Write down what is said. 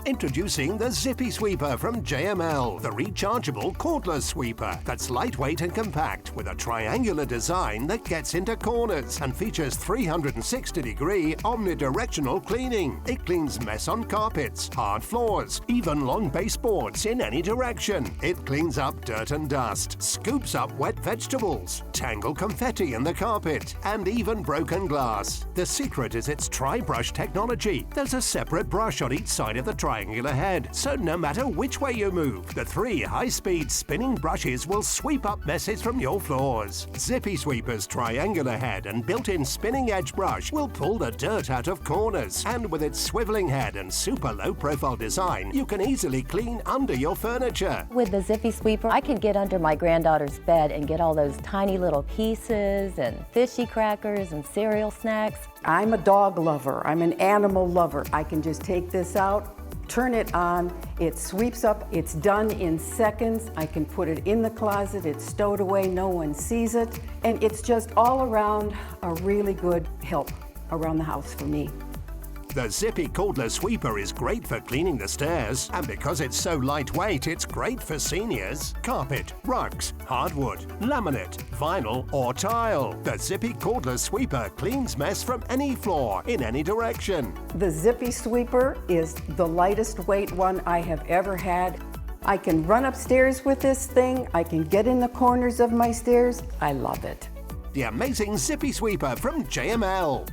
Introducing the Zippi Sweeper from JML, the rechargeable cordless sweeper that's lightweight and compact with a triangular design that gets into corners and features 360-degree omni-directional cleaning. It cleans mess on carpets, hard floors, even long baseboards in any direction. It cleans up dirt and dust, scoops up wet vegetables, tangled confetti in the carpet, and even broken glass. The secret is its tri-brush technology. There's a separate brush on each side of the triangular head, so no matter which way you move, the 3 high-speed spinning brushes will sweep up messes from your floors. Zippi Sweeper's triangular head and built-in spinning edge brush will pull the dirt out of corners, and with its swiveling head and super low-profile design, you can easily clean under your furniture. With the Zippi Sweeper, I can get under my granddaughter's bed and get all those tiny little pieces and fishy crackers and cereal snacks. I'm a dog lover. I'm an animal lover. I can just take this out, turn it on, it sweeps up, it's done in seconds. I can put it in the closet, it's stowed away, no one sees it, and it's just all around a really good help around the house for me. The Zippi cordless sweeper is great for cleaning the stairs, and because it's so lightweight, it's great for seniors. Carpet, rugs, hardwood, laminate, vinyl, or tile. The Zippi cordless sweeper cleans mess from any floor, in any direction. The Zippi Sweeper is the lightest weight one I have ever had. I can run upstairs with this thing. I can get in the corners of my stairs. I love it. The amazing Zippi Sweeper from JML.